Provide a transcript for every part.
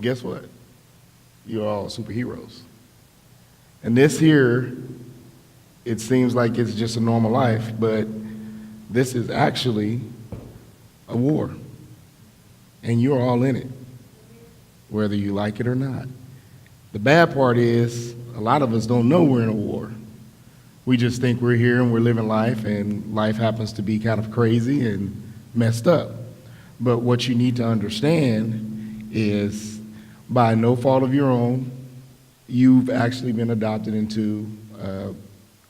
guess what? You're all superheroes. And this here, it seems like it's just a normal life, but this is actually a war. And you're all in it, whether you like it or not. The bad part is a lot of us don't know we're in a war. We just think we're here and we're living life, and life happens to be kind of crazy and messed up. But what you need to understand is, by no fault of your own, you've actually been adopted into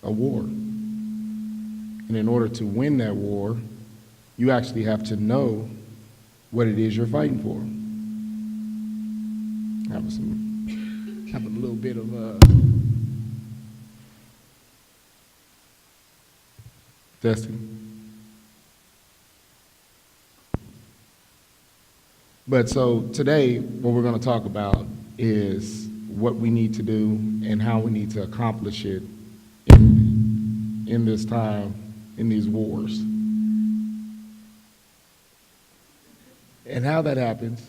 a war. And in order to win that war, you actually have to know what it is you're fighting for. Have a little bit of testing. But so today, what we're going to talk about is what we need to do and how we need to accomplish it in this time, in these wars. And how that happens,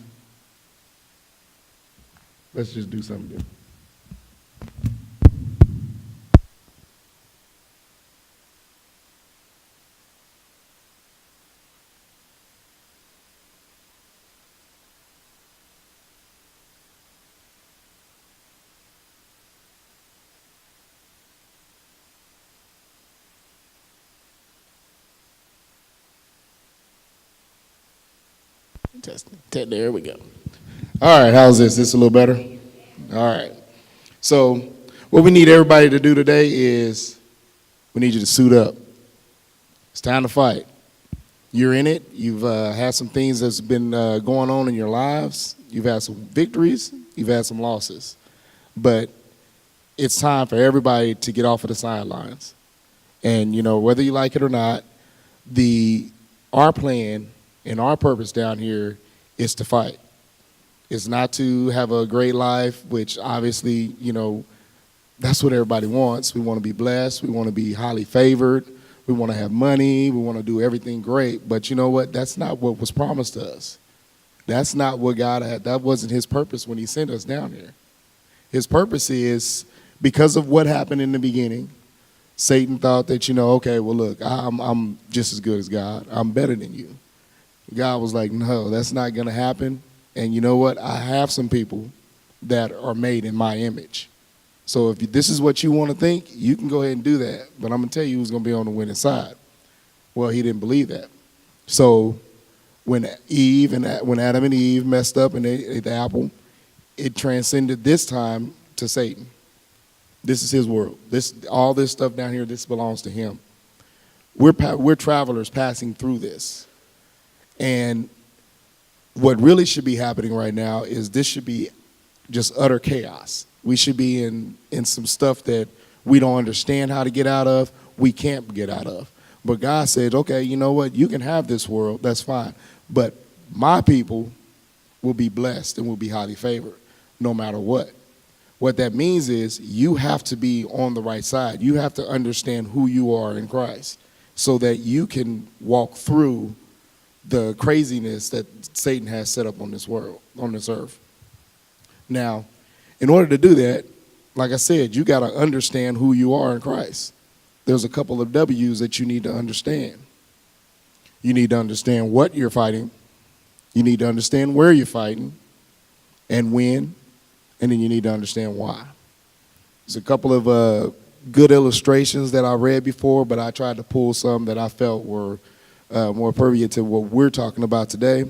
let's just do something different. There we go. All right, how's this? This a little better? All right. So what we need everybody to do today is we need you to suit up. It's time to fight. You're in it. You've had some things that's been going on in your lives. You've had some victories. You've had some losses. But it's time for everybody to get off of the sidelines. And, you know, whether you like it or not, our plan and our purpose down here is to fight. It's not to have a great life, which obviously, you know, that's what everybody wants. We want to be blessed. We want to be highly favored. We want to have money. We want to do everything great. But you know what? That's not what was promised to us. That's not what God had. That wasn't his purpose when he sent us down here. His purpose is, because of what happened in the beginning, Satan thought that, you know, okay, well, look, I'm just as good as God. I'm better than you. God was like, no, that's not going to happen. And you know what? I have some people that are made in my image. So if this is what you want to think, you can go ahead and do that. But I'm going to tell you who's going to be on the winning side. Well, he didn't believe that. So when Adam and Eve messed up and they ate the apple, it transcended this time to Satan. This is his world. All this stuff down here, this belongs to him. We're travelers passing through this. And what really should be happening right now is this should be just utter chaos. We should be in some stuff that we don't understand how to get out of, we can't get out of. But God said, okay, you know what? You can have this world, that's fine. But my people will be blessed and will be highly favored no matter what. What that means is you have to be on the right side. You have to understand who you are in Christ so that you can walk through the craziness that Satan has set up on this world, on this earth. Now, in order to do that, like I said, you got to understand who you are in Christ. There's a couple of W's that you need to understand. You need to understand what you're fighting. You need to understand where you're fighting and when, and then you need to understand why. There's a couple of good illustrations that I read before, but I tried to pull some that I felt were more pertinent to what we're talking about today,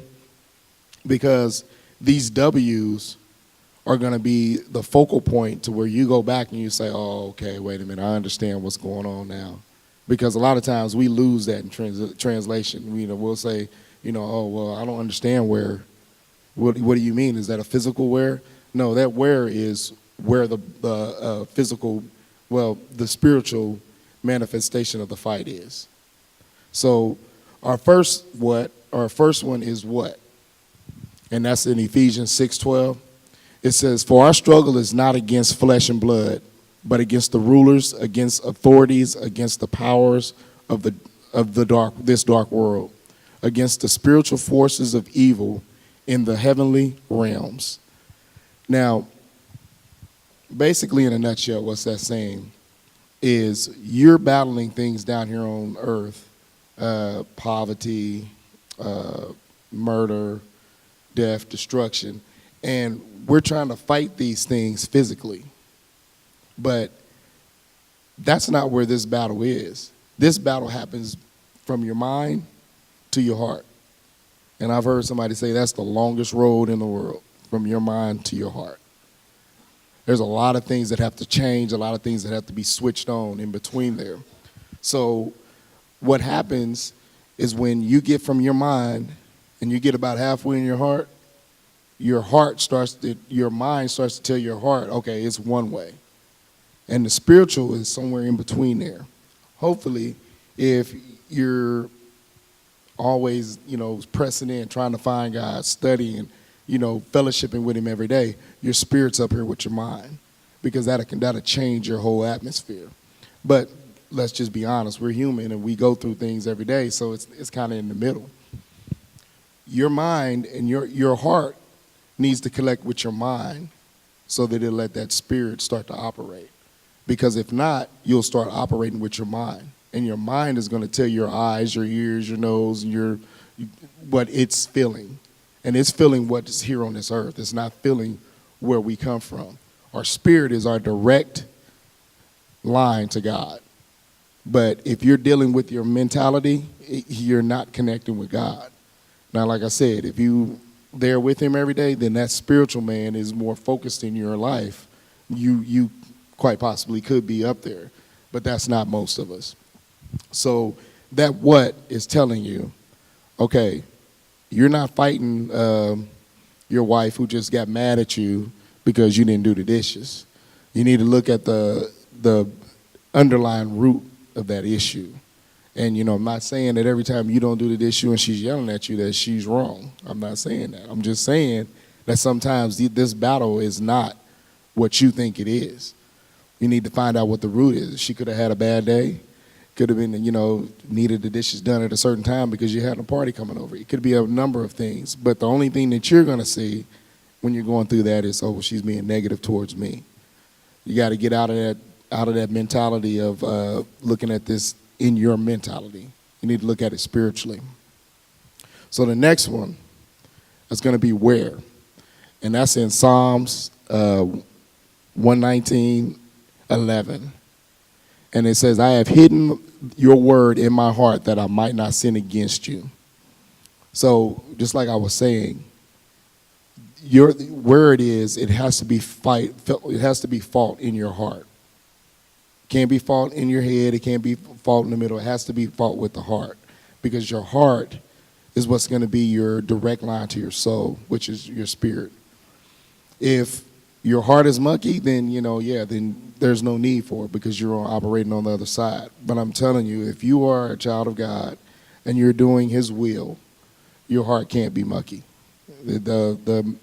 because these W's are going to be the focal point to where you go back and you say, oh, okay, wait a minute, I understand what's going on now. Because a lot of times we lose that in translation. You know, we'll say, you know, oh, well, I don't understand where. What do you mean? Is that a physical where? No, that where is where the physical, well, the spiritual manifestation of the fight is. So our first one is what? And that's in Ephesians 6:12. It says, for our struggle is not against flesh and blood, but against the rulers, against authorities, against the powers of this dark world, against the spiritual forces of evil in the heavenly realms. Now, basically in a nutshell, what's that saying? Is you're battling things down here on earth, poverty, murder, death, destruction, and we're trying to fight these things physically. But that's not where this battle is. This battle happens from your mind to your heart. And I've heard somebody say that's the longest road in the world, from your mind to your heart. There's a lot of things that have to change, a lot of things that have to be switched on in between there. So what happens is when you get from your mind and you get about halfway in your mind starts to tell your heart, okay, it's one way. And the spiritual is somewhere in between there. Hopefully, if you're always, pressing in, trying to find God, studying, fellowshipping with him every day, your spirit's up here with your mind, because that'll change your whole atmosphere. But let's just be honest, we're human and we go through things every day, so it's kind of in the middle. Your mind and your heart needs to connect with your mind so that it'll let that spirit start to operate. Because if not, you'll start operating with your mind. And your mind is going to tell your eyes, your ears, your nose, and what it's feeling. And it's feeling what's here on this earth. It's not feeling where we come from. Our spirit is our direct line to God. But if you're dealing with your mentality, you're not connecting with God. Now, like I said, if you there with him every day, then that spiritual man is more focused in your life. You quite possibly could be up there, but that's not most of us. So that what is telling you, okay, you're not fighting your wife who just got mad at you because you didn't do the dishes. You need to look at the underlying root of that issue. And, I'm not saying that every time you don't do the issue and she's yelling at you that she's wrong. I'm not saying that. I'm just saying that sometimes this battle is not what you think it is. You need to find out what the root is. She could have had a bad day. Could have been, needed the dishes done at a certain time because you had a party coming over. It could be a number of things. But the only thing that you're going to see when you're going through that is, oh, she's being negative towards me. You got to get out of that mentality of looking at this in your mentality. You need to look at it spiritually. So the next one is going to be where. And that's in Psalms 119:11. And it says, I have hidden your word in my heart that I might not sin against you. So just like I was saying, where it is, it has to be fault in your heart. It can't be fault in your head. It can't be fault in the middle. It has to be fault with the heart, because your heart is what's going to be your direct line to your soul, which is your spirit. If your heart is mucky, then, then there's no need for it, because you're operating on the other side. But I'm telling you, if you are a child of God and you're doing his will, your heart can't be mucky. The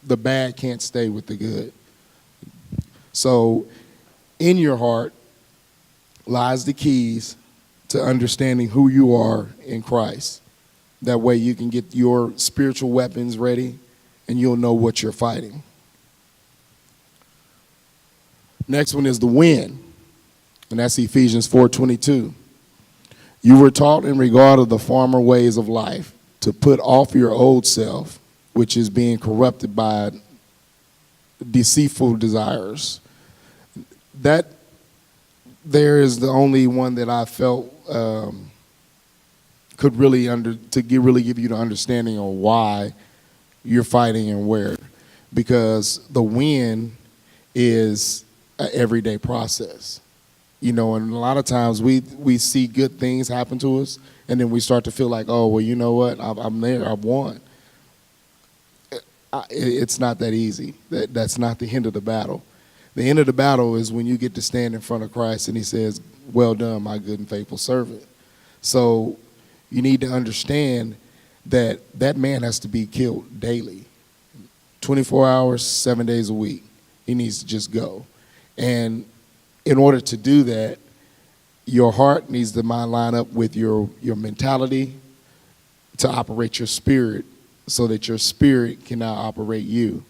bad can't stay with the good. So in your heart lies the keys to understanding who you are in Christ. That way you can get your spiritual weapons ready and you'll know what you're fighting. Next one is the when, and that's Ephesians 4:22. You were taught in regard of the former ways of life to put off your old self, which is being corrupted by deceitful desires. That there is the only one that I felt could really give you the understanding of why you're fighting and where, because the when is an everyday process, and a lot of times we see good things happen to us, and then we start to feel like, oh, well, you know what, I'm there, I've won. It's not that easy. That's not the end of the battle. The end of the battle is when you get to stand in front of Christ and he says, well done, my good and faithful servant. So you need to understand that that man has to be killed daily, 24 hours, 7 days a week. He needs to just go. And in order to do that, your heart needs to line up with your mentality to operate your spirit, so that your spirit can now operate you.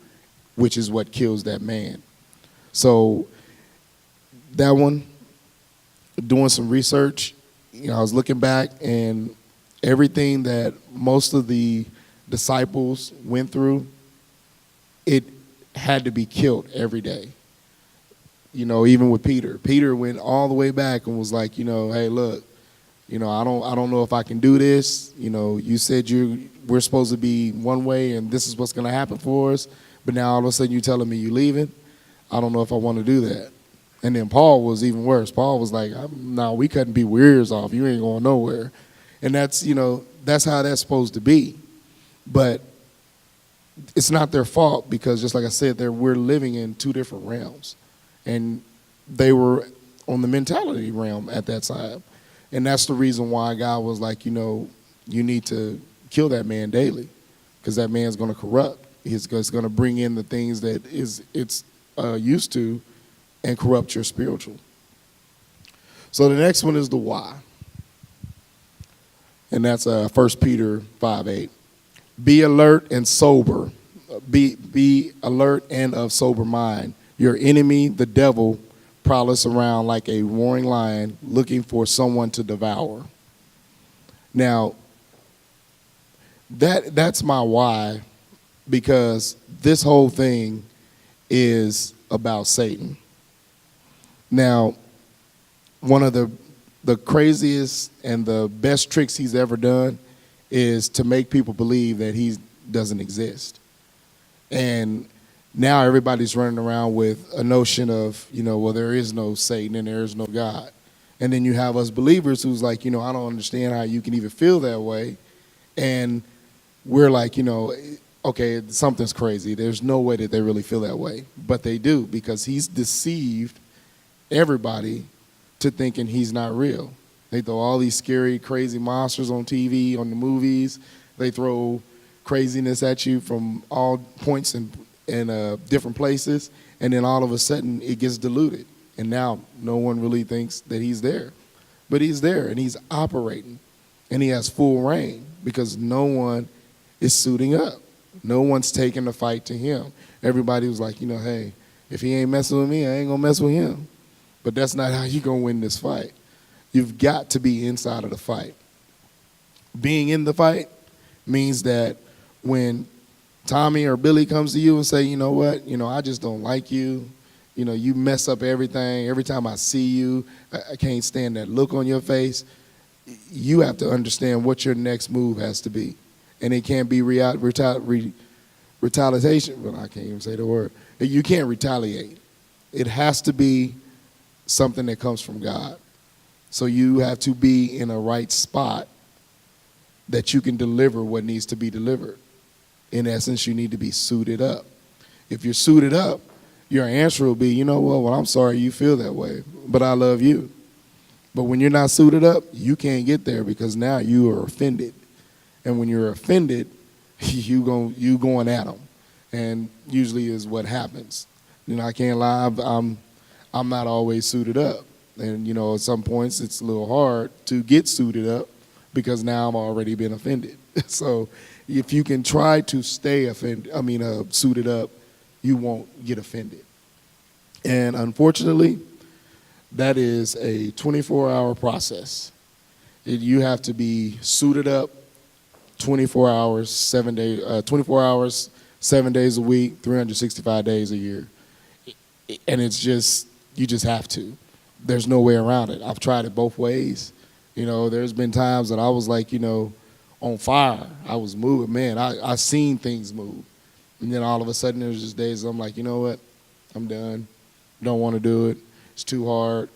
which is what kills that man. So that one, doing some research, I was looking back, and everything that most of the disciples went through, it had to be killed every day. Even with Peter. Peter went all the way back and was like, hey, look, I don't know if I can do this. You said we're supposed to be one way, and this is what's going to happen for us. But now all of a sudden you're telling me you're leaving. I don't know if I want to do that. And then Paul was even worse. Paul was like, no, we couldn't be ears off. You ain't going nowhere. And that's how that's supposed to be. But it's not their fault, because just like I said, we're living in two different realms. And they were on the mentality realm at that time. And that's the reason why God was like, you need to kill that man daily, because that man's going to corrupt. It's going to bring in the things that it's used to and corrupt your spiritual. So the next one is the why. And that's 1 Peter 5:8. Be alert and sober. Be alert and of sober mind. Your enemy, the devil, prowls around like a roaring lion looking for someone to devour. Now, that's my why, because this whole thing is about Satan. Now, one of the craziest and the best tricks he's ever done is to make people believe that he doesn't exist. And now everybody's running around with a notion of, well, there is no Satan and there is no God. And then you have us believers who's like, I don't understand how you can even feel that way. And we're like, okay, something's crazy. There's no way that they really feel that way. But they do, because he's deceived everybody to thinking he's not real. They throw all these scary, crazy monsters on TV, on the movies. They throw craziness at you from all points in different places, and then all of a sudden it gets diluted. And now no one really thinks that he's there. But he's there, and he's operating, and he has full reign, because no one is suiting up. No one's taking the fight to him. Everybody was like, hey, if he ain't messing with me, I ain't going to mess with him. But that's not how you're going to win this fight. You've got to be inside of the fight. Being in the fight means that when Tommy or Billy comes to you and say, you know what, I just don't like you. You mess up everything. Every time I see you, I can't stand that look on your face. You have to understand what your next move has to be. And it can't be retaliation. Well, I can't even say the word. You can't retaliate. It has to be something that comes from God. So you have to be in a right spot that you can deliver what needs to be delivered. In essence, you need to be suited up. If you're suited up, your answer will be, well, I'm sorry you feel that way, but I love you. But when you're not suited up, you can't get there, because now you are offended. And when you're offended, you going at them. And usually is what happens. I can't lie, I'm not always suited up. And, at some points it's a little hard to get suited up, because now I'm already been offended. So if you can try to stay suited up, you won't get offended. And unfortunately, that is a 24-hour process. You have to be suited up 24 hours, 7 days, 24 hours, 7 days a week, 365 days a year. And it's just, you just have to. There's no way around it. I've tried it both ways. There's been times that I was like, on fire. I was moving. Man, I seen things move. And then all of a sudden there's just days I'm like, you know what? I'm done. Don't want to do it. It's too hard.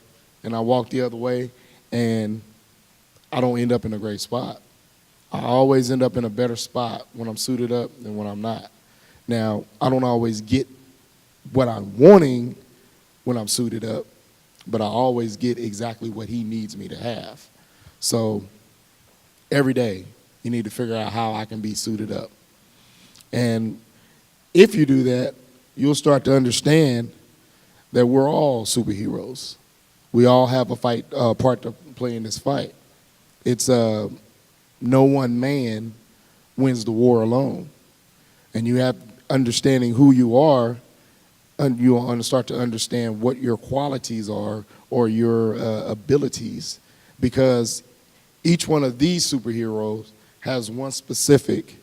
And I walk the other way, and I don't end up in a great spot. I always end up in a better spot when I'm suited up than when I'm not. Now, I don't always get what I'm wanting when I'm suited up, but I always get exactly what he needs me to have. So every day, you need to figure out how I can be suited up. And if you do that, you'll start to understand that we're all superheroes. We all have a part to play in this fight. It's no one man wins the war alone. And you have understanding who you are, and you'll start to understand what your qualities are or your abilities, because each one of these superheroes has one specific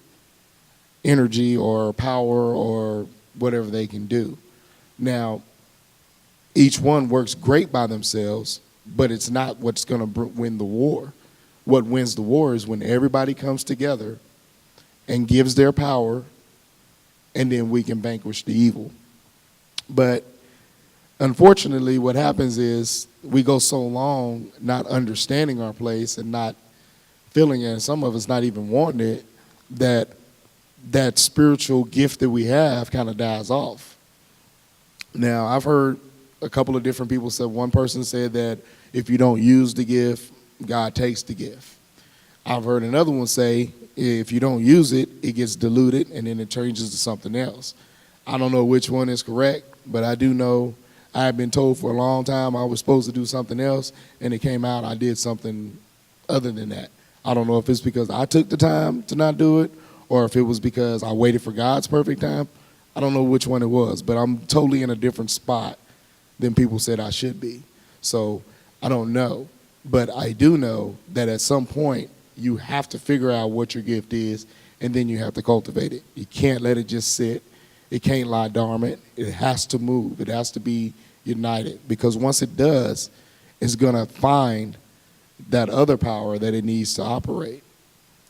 energy or power or whatever they can do. Now, each one works great by themselves, but it's not what's going to win the war. What wins the war is when everybody comes together and gives their power, and then we can vanquish the evil. But unfortunately, what happens is we go so long not understanding our place and not feeling it, and some of us not even wanting it, that that spiritual gift that we have kind of dies off. Now, I've heard a couple of different people say, one person said that if you don't use the gift, God takes the gift. I've heard another one say, if you don't use it, it gets diluted and then it changes to something else. I don't know which one is correct, but I do know I've been told for a long time I was supposed to do something else, and it came out I did something other than that. I don't know if it's because I took the time to not do it, or if it was because I waited for God's perfect time. I don't know which one it was, but I'm totally in a different spot than people said I should be. So I don't know, but I do know that at some point you have to figure out what your gift is, and then you have to cultivate it. You can't let it just sit. It can't lie dormant. It has to move. It has to be united, because once it does, it's going to find that other power that it needs to operate.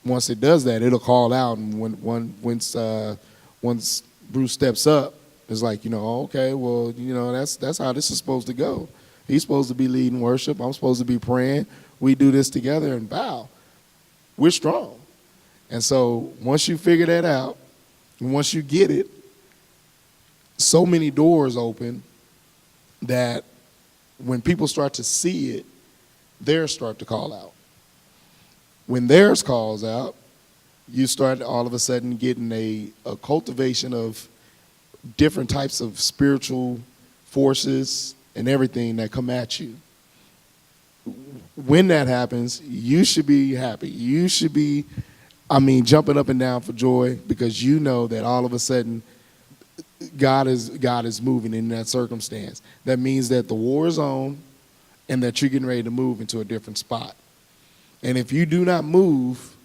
Once it does that, it'll call out, and once Bruce steps up, it's like, okay, well, that's how this is supposed to go. He's supposed to be leading worship. I'm supposed to be praying. We do this together, and bow. We're strong. And so once you figure that out, and once you get it, so many doors open that when people start to see it, theirs start to call out. When theirs calls out, you start all of a sudden getting a cultivation of different types of spiritual forces and everything that come at you. When that happens, you should be happy. You should be, jumping up and down for joy, because you know that all of a sudden God is moving in that circumstance. That means that the war is on and that you're getting ready to move into a different spot. And if you do not move,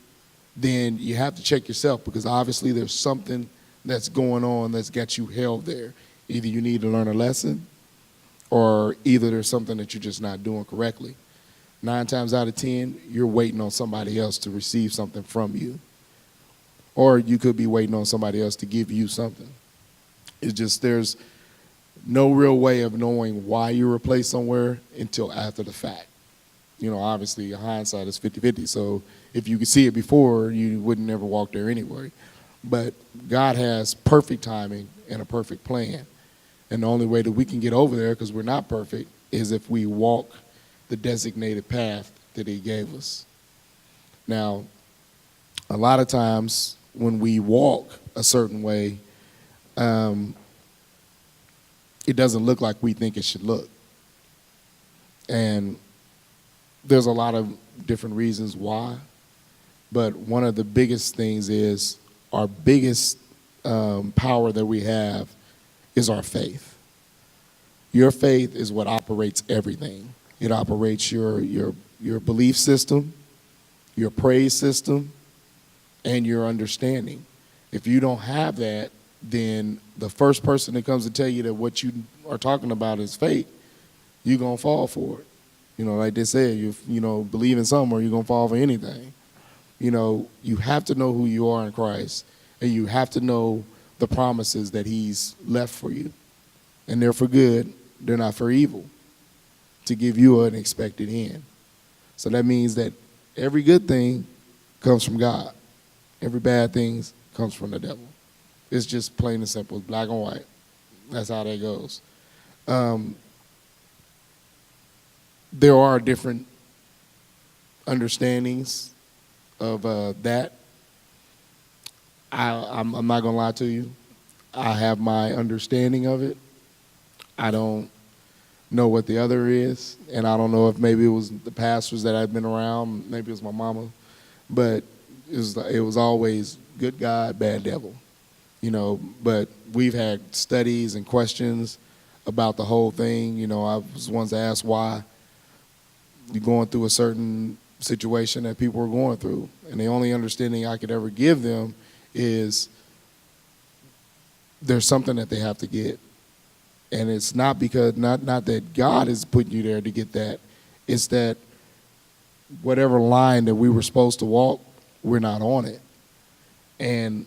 then you have to check yourself, because obviously there's something that's going on that's got you held there. Either you need to learn a lesson, or either there's something that you're just not doing correctly. 9 times out of 10, you're waiting on somebody else to receive something from you. Or you could be waiting on somebody else to give you something. It's just there's no real way of knowing why you were placed somewhere until after the fact. Obviously hindsight is 50-50, so if you could see it before, you wouldn't never walk there anyway. But God has perfect timing and a perfect plan. And the only way that we can get over there, because we're not perfect, is if we walk the designated path that he gave us. Now, a lot of times when we walk a certain way, it doesn't look like we think it should look. And there's a lot of different reasons why, but one of the biggest things is our biggest power that we have is our faith. Your faith is what operates everything. It operates your belief system, your praise system, and your understanding. If you don't have that, then the first person that comes to tell you that what you are talking about is fake, you're going to fall for it. Like they said, you believe in something or you're going to fall for anything. You have to know who you are in Christ, and you have to know the promises that he's left for you. And they're for good, they're not for evil, to give you an expected end. So that means that every good thing comes from God. Every bad thing comes from the devil. It's just plain and simple, black and white. That's how that goes. There are different understandings of that. I'm not going to lie to you. I have my understanding of it. I don't know what the other is, and I don't know if maybe it was the pastors that I've been around, maybe it was my mama, but it was always good God, bad devil. But we've had studies and questions about the whole thing. I was once asked why you're going through a certain situation that people are going through, and the only understanding I could ever give them is there's something that they have to get. And it's not because, not that God is putting you there to get that. It's that whatever line that we were supposed to walk, we're not on it. And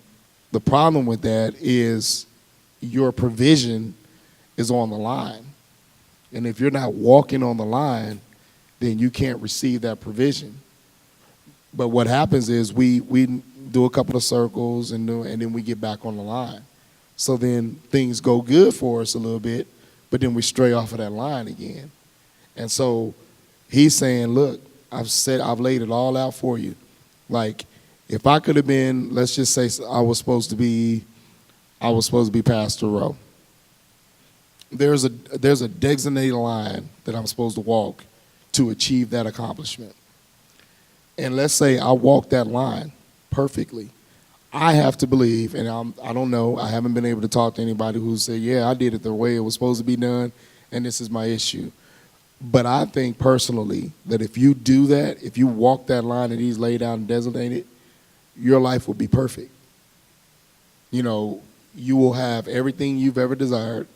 the problem with that is your provision is on the line. And if you're not walking on the line, then you can't receive that provision. But what happens is we do a couple of circles and then we get back on the line. So then things go good for us a little bit, but then we stray off of that line again. And so he's saying, look, I've laid it all out for you. Like, if I could have been, let's just say I was supposed to be Pastor Rowe. There's a designated line that I'm supposed to walk to achieve that accomplishment. And let's say I walk that line perfectly. I have to believe, and I don't know, I haven't been able to talk to anybody who said, yeah, I did it the way it was supposed to be done, and this is my issue. But I think personally that if you do that, if you walk that line that he's laid out and designated, your life will be perfect. You will have everything you've ever desired.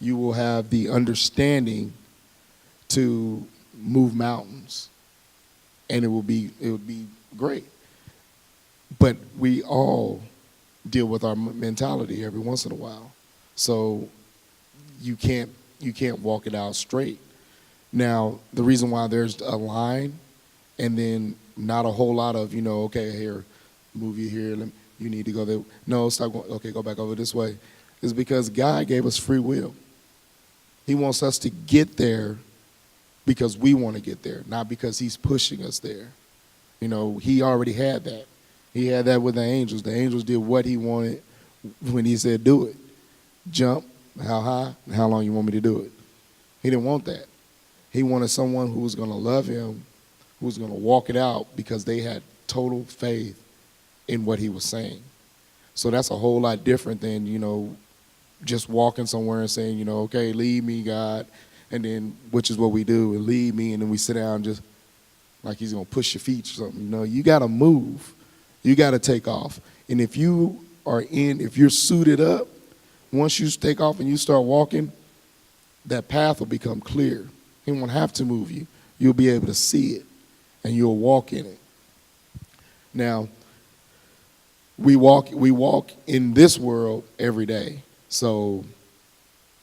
You will have the understanding to move mountains, and it will be great. But we all deal with our mentality every once in a while. So you can't walk it out straight. Now, the reason why there's a line and then not a whole lot of, okay, here, move you here, you need to go there. No, stop going, okay, go back over this way, is because God gave us free will. He wants us to get there because we want to get there, not because he's pushing us there. He already had that. He had that with the angels. The angels did what he wanted when he said do it. Jump, how high, and how long you want me to do it. He didn't want that. He wanted someone who was going to love him, who was going to walk it out because they had total faith in what he was saying. So that's a whole lot different than, just walking somewhere and saying, okay, lead me, God, and then, which is what we do, and lead me, and then we sit down just like he's going to push your feet or something. You got to move. You got to take off. And if you're suited up, once you take off and you start walking, that path will become clear. He won't have to move you. You'll be able to see it, and you'll walk in it. Now, we walk in this world every day. So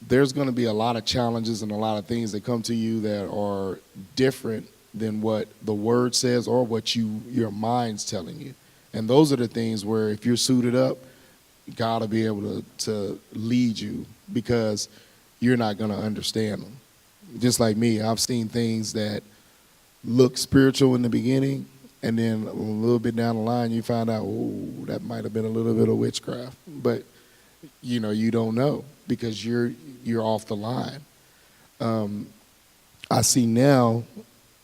there's going to be a lot of challenges and a lot of things that come to you that are different than what the word says or what your mind's telling you. And those are the things where if you're suited up, God will be able to lead you because you're not going to understand them. Just like me, I've seen things that look spiritual in the beginning, and then a little bit down the line, you find out, oh, that might have been a little bit of witchcraft. But, you don't know because you're off the line. I see now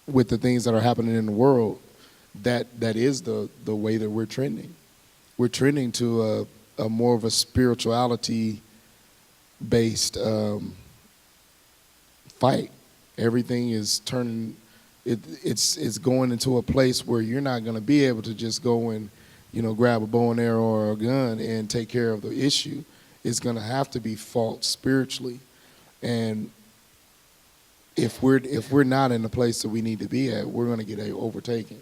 with the things that are happening in the world, that is the way that we're trending. We're trending to a more of a spirituality based fight. Everything is turning. It's going into a place where you're not going to be able to just go and grab a bow and arrow or a gun and take care of the issue. It's going to have to be fought spiritually, and if we're not in the place that we need to be at, we're going to get overtaken.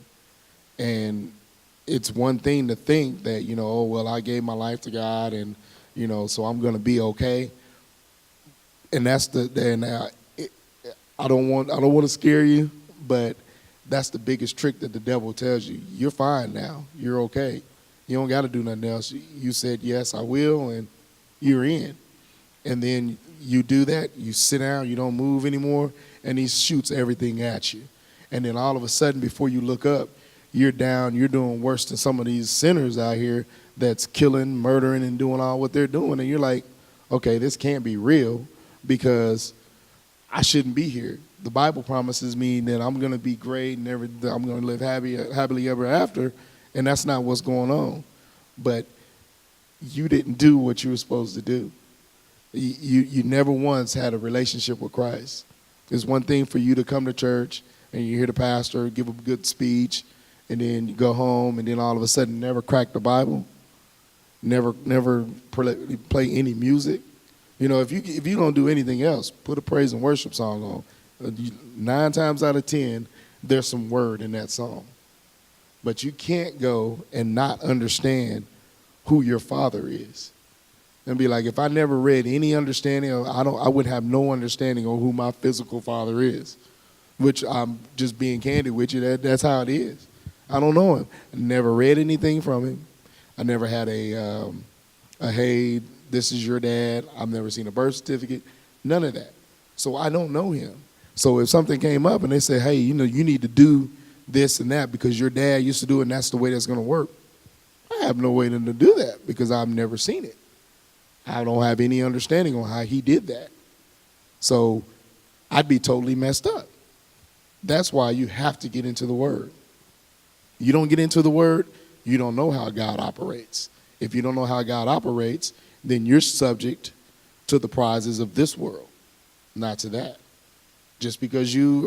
And it's one thing to think that, oh, well, I gave my life to God and, so I'm going to be okay. And I don't want to scare you, but that's the biggest trick that the devil tells you. You're fine now. You're okay. You don't got to do nothing else. You said, yes, I will, and you're in. And then you do that, you sit down, you don't move anymore, and he shoots everything at you. And then all of a sudden, before you look up, you're down, you're doing worse than some of these sinners out here that's killing, murdering, and doing all what they're doing. And you're like, okay, this can't be real because I shouldn't be here. The Bible promises me that I'm going to be great and I'm going to live happily ever after, and that's not what's going on. But you didn't do what you were supposed to do. You never once had a relationship with Christ. It's one thing for you to come to church and you hear the pastor give a good speech, and then you go home, and then all of a sudden never crack the Bible, never play any music. If you don't do anything else, put a praise and worship song on. 9 times out of 10, there's some word in that song. But you can't go and not understand who your Father is. And be like, if I never read any understanding, I would have no understanding of who my physical father is. Which I'm just being candid with you. That's how it is. I don't know him. I never read anything from him. I never had a hey, this is your dad. I've never seen a birth certificate. None of that. So I don't know him. So if something came up and they say, hey, you need to do this and that because your dad used to do it and that's the way that's going to work, I have no way to do that because I've never seen it. I don't have any understanding on how he did that. So I'd be totally messed up. That's why you have to get into the Word. You don't get into the Word, you don't know how God operates. If you don't know how God operates, then you're subject to the prizes of this world, not to that. Just because you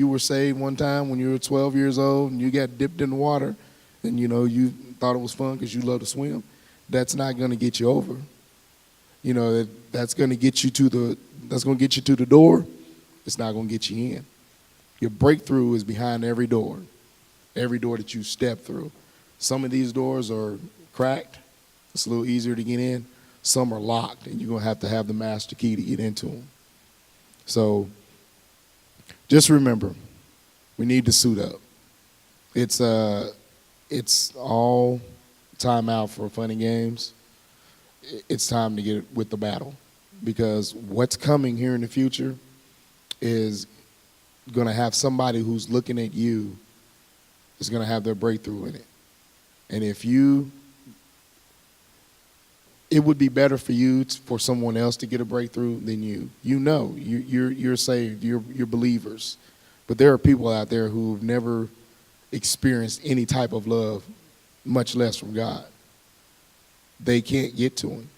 were saved one time when you were 12 years old and you got dipped in the water and you thought it was fun because you love to swim, that's not going to get you over. That's going to get you to the door. It's not going to get you in. Your breakthrough is behind every door that you step through. Some of these doors are cracked. It's a little easier to get in. Some are locked, and you're going to have the master key to get into them. So just remember, we need to suit up. It's all time out for fun and games. It's time to get with the battle, because what's coming here in the future is going to have somebody who's looking at you is going to have their breakthrough in it. And it would be better for you for someone else to get a breakthrough than you. You're saved, you're believers. But there are people out there who've never experienced any type of love, much less from God. They can't get to him.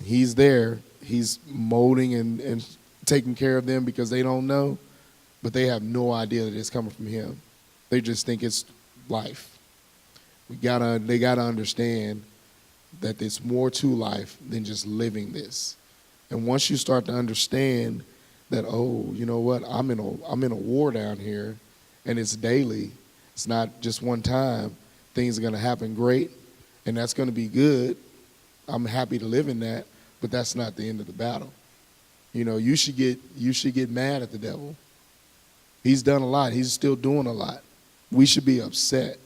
He's there. He's molding and taking care of them because they don't know, but they have no idea that it's coming from him. They just think it's life. They gotta understand that there's more to life than just living this. And once you start to understand that, oh, you know what, I'm in a war down here, and it's daily. It's not just one time. Things are gonna happen great, and that's gonna be good. I'm happy to live in that, but that's not the end of the battle. You should get mad at the devil. He's done a lot. He's still doing a lot. We should be upset.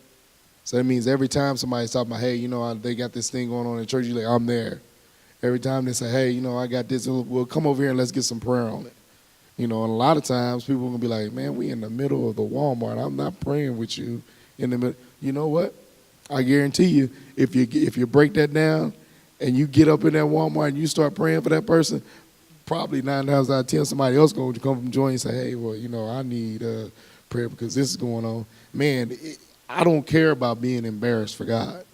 So that means every time somebody's talking about, hey, they got this thing going on in church, you're like, I'm there. Every time they say, hey, I got this, well, come over here and let's get some prayer on it. And a lot of times people are going to be like, man, we in the middle of the Walmart. I'm not praying with you in the middle. You know what? I guarantee you, if you break that down and you get up in that Walmart and you start praying for that person, probably 9 times out of 10, somebody else going to come from join and say, hey, well, I need prayer because this is going on. Man, I don't care about being embarrassed for God.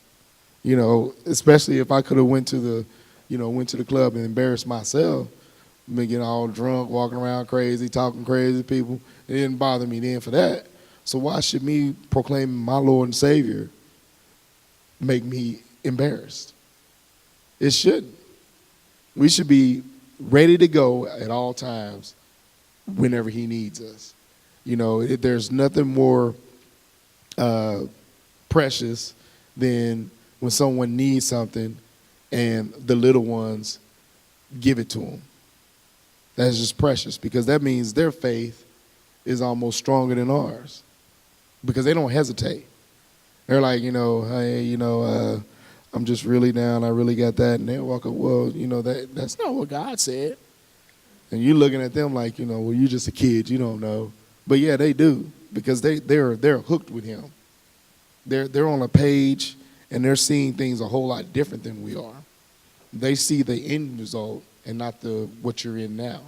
Especially if I could have went to the club and embarrassed myself, been getting all drunk, walking around crazy, talking crazy to people. It didn't bother me then for that. So why should me proclaiming my Lord and Savior make me embarrassed? It shouldn't. We should be ready to go at all times whenever he needs us. There's nothing more precious than when someone needs something and the little ones give it to them. That's just precious, because that means their faith is almost stronger than ours, because they don't hesitate. They're like, hey, I'm just really down. I really got that. And they walk up, well, that's not what God said. And you're looking at them like, well, you're just a kid. You don't know. But yeah, they do, because they're hooked with him. They're on a page, and they're seeing things a whole lot different than we are. They see the end result and not what you're in now.